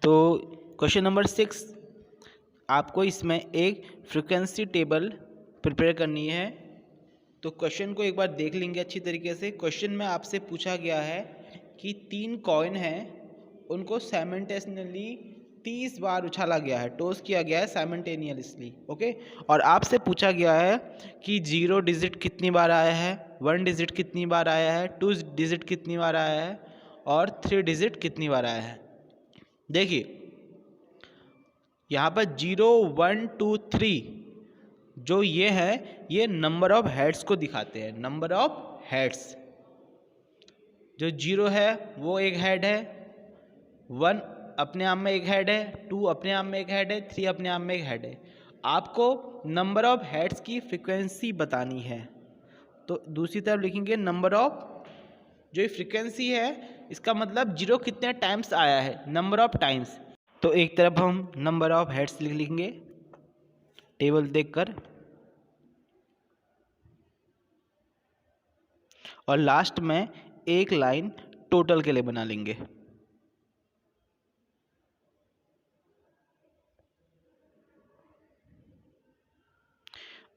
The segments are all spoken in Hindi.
तो क्वेश्चन नंबर 6 आपको इसमें एक फ्रिक्वेंसी टेबल प्रिपेयर करनी है। तो क्वेश्चन को एक बार देख लेंगे अच्छी तरीके से। क्वेश्चन में आपसे पूछा गया है कि 3 कॉइन हैं, उनको साइमल्टेनियसली 30 बार उछाला गया है, टॉस किया गया है साइमल्टेनियसली। ओके, और आपसे पूछा गया है कि 0 डिजिट कितनी बार आया है, 1 डिजिट कितनी बार आया है, 2 डिजिट कितनी बार आया है और 3 डिजिट कितनी बार आया है। देखिए यहाँ पर 0 1 2 3 जो ये है, ये नंबर ऑफ हेड्स को दिखाते हैं। नंबर ऑफ हेड्स, जो 0 है वो एक हेड है, 1 अपने आप में एक हेड है, 2 अपने आप में एक हेड है, 3 अपने आप में एक हेड है। आपको नंबर ऑफ हेड्स की फ्रीक्वेंसी बतानी है। तो दूसरी तरफ लिखेंगे नंबर ऑफ, जो ये फ्रीक्वेंसी है इसका मतलब 0 कितने टाइम्स आया है, नंबर ऑफ टाइम्स। तो एक तरफ हम नंबर ऑफ हेड्स लिख लेंगे टेबल देखकर, और लास्ट में एक लाइन टोटल के लिए बना लेंगे।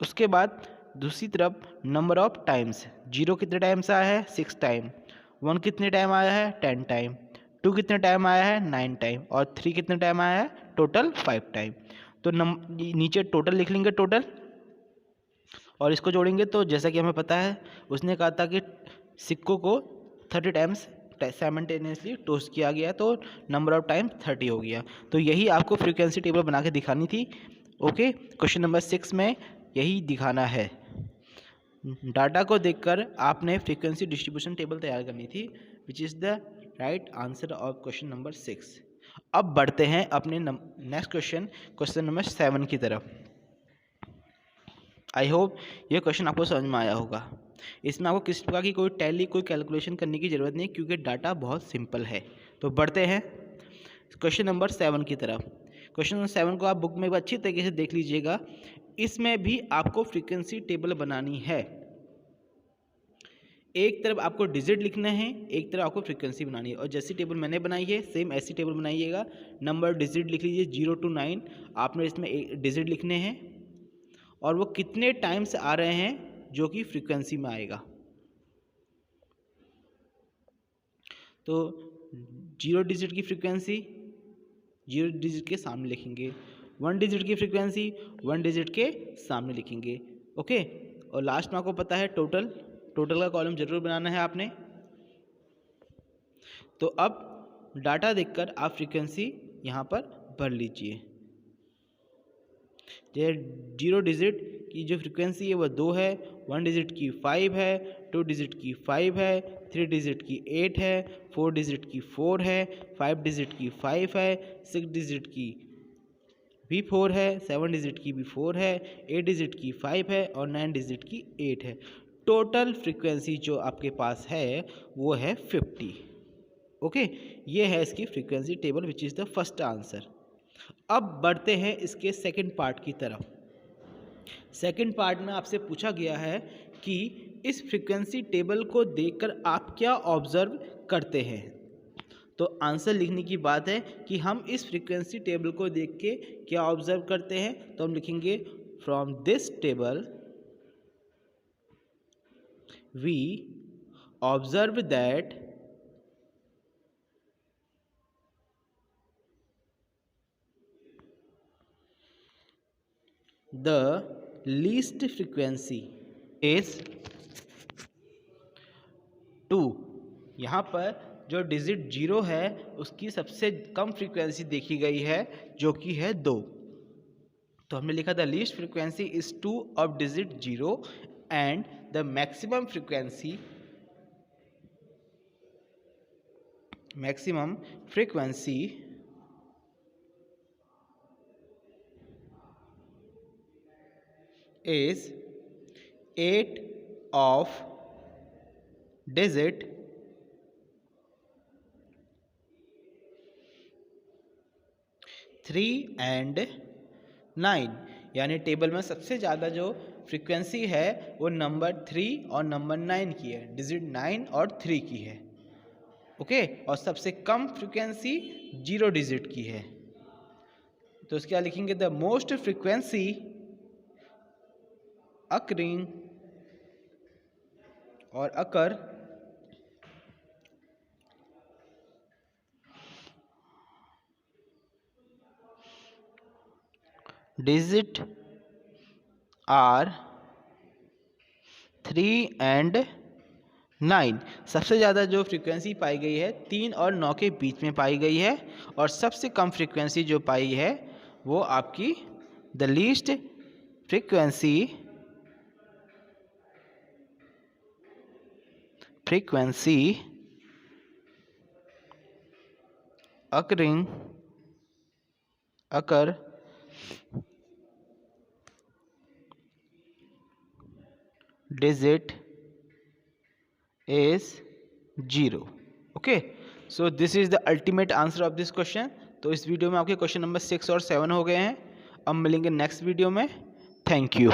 उसके बाद दूसरी तरफ नंबर ऑफ टाइम्स, 0 कितने टाइम्स आया है 6 टाइम, 1 कितने टाइम आया है 10 टाइम, 2 कितने टाइम आया है 9 टाइम और 3 कितने टाइम आया है टोटल 5 टाइम। तो नीचे टोटल लिख लेंगे टोटल, और इसको जोड़ेंगे। तो जैसा कि हमें पता है उसने कहा था कि सिक्कों को 30 टाइम्स साइमल्टेनियसली टॉस किया गया, तो नंबर ऑफ टाइम 30 हो गया। तो यही आपको फ्रीक्वेंसी टेबल बना के दिखानी थी। ओके, क्वेश्चन नंबर 6 में यही दिखाना है। डाटा को देखकर आपने फ्रीक्वेंसी डिस्ट्रीब्यूशन टेबल तैयार करनी थी, which is the right answer of question number 6। अब बढ़ते हैं अपने नेक्स्ट क्वेश्चन नंबर 7 की तरफ। आई होप ये क्वेश्चन आपको समझ में आया होगा। इसमें आपको किसी प्रकार की कोई टैली, कोई कैलकुलेशन करने की ज़रूरत नहीं, क्योंकि डाटा बहुत सिंपल है। तो बढ़ते हैं क्वेश्चन नंबर 7 की तरफ। क्वेश्चन नंबर 7 को आप बुक में अच्छी तरीके से देख लीजिएगा। इसमें भी आपको फ्रीक्वेंसी टेबल बनानी है। एक तरफ आपको डिजिट लिखना है, एक तरफ आपको फ्रीक्वेंसी बनानी है, और जैसी टेबल मैंने बनाई है सेम ऐसी टेबल बनाइएगा। नंबर डिजिट लिख लीजिए 0 to 9, आपने इसमें एक डिजिट लिखने हैं और वो कितने टाइम्स आ रहे हैं जो कि फ्रीक्वेंसी में आएगा। तो 0 डिजिट की फ्रीक्वेंसी 0 डिजिट के सामने लिखेंगे, 1 डिजिट की फ्रीक्वेंसी 1 डिजिट के सामने लिखेंगे। ओके, और लास्ट में आपको पता है टोटल का कॉलम जरूर बनाना है आपने। तो अब डाटा देखकर आप फ्रीक्वेंसी यहाँ पर भर लीजिए। 0 डिजिट की जो फ्रीक्वेंसी है वह 2 है, 1 डिजिट की 5 है, 2 डिजिट की 5 है, 3 डिजिट की 8 है, 4 डिजिट की 4 है, 5 डिजिट की 5 है, 6 डिजिट की भी 4 है, 7 डिजिट की भी 4 है, 8 डिजिट की 5 है और 9 डिजिट की 8 है। टोटल फ्रीक्वेंसी जो आपके पास है वो है 50। ओके, ये है इसकी frequency table, which is the first answer. अब बढ़ते हैं इसके सेकंड पार्ट की तरफ। सेकंड पार्ट में आपसे पूछा गया है कि इस फ्रीक्वेंसी टेबल को देखकर आप क्या ऑब्जर्व करते हैं। तो आंसर लिखने की बात है कि हम इस फ्रीक्वेंसी टेबल को देख के क्या ऑब्जर्व करते हैं। तो हम लिखेंगे from this table we observe that the least frequency is 2। यहाँ पर जो डिजिट 0 है उसकी सबसे कम फ्रीक्वेंसी देखी गई है जो कि है 2। तो हमने लिखा the least frequency is 2 of digit 0 and the maximum frequency is 8 of digit 3 and 9। यानी टेबल में सबसे ज़्यादा जो फ्रीक्वेंसी है वो नंबर 3 और नंबर 9 की है, डिजिट 9 और 3 की है। ओके, और सबसे कम फ्रीक्वेंसी 0 डिजिट की है। तो उसके बाद लिखेंगे द मोस्ट फ्रीक्वेंसी अकरिंग और अकर डिजिट आर 3 and 9। सबसे ज़्यादा जो फ्रीक्वेंसी पाई गई है 3 और 9 के बीच में पाई गई है, और सबसे कम फ्रीक्वेंसी जो पाई है वो आपकी the least frequency occur digit is 0। Okay, so this is the ultimate answer of this question. तो इस वीडियो में आपके क्वेश्चन नंबर 6 और 7 हो गए हैं। अब मिलेंगे नेक्स्ट वीडियो में। Thank you.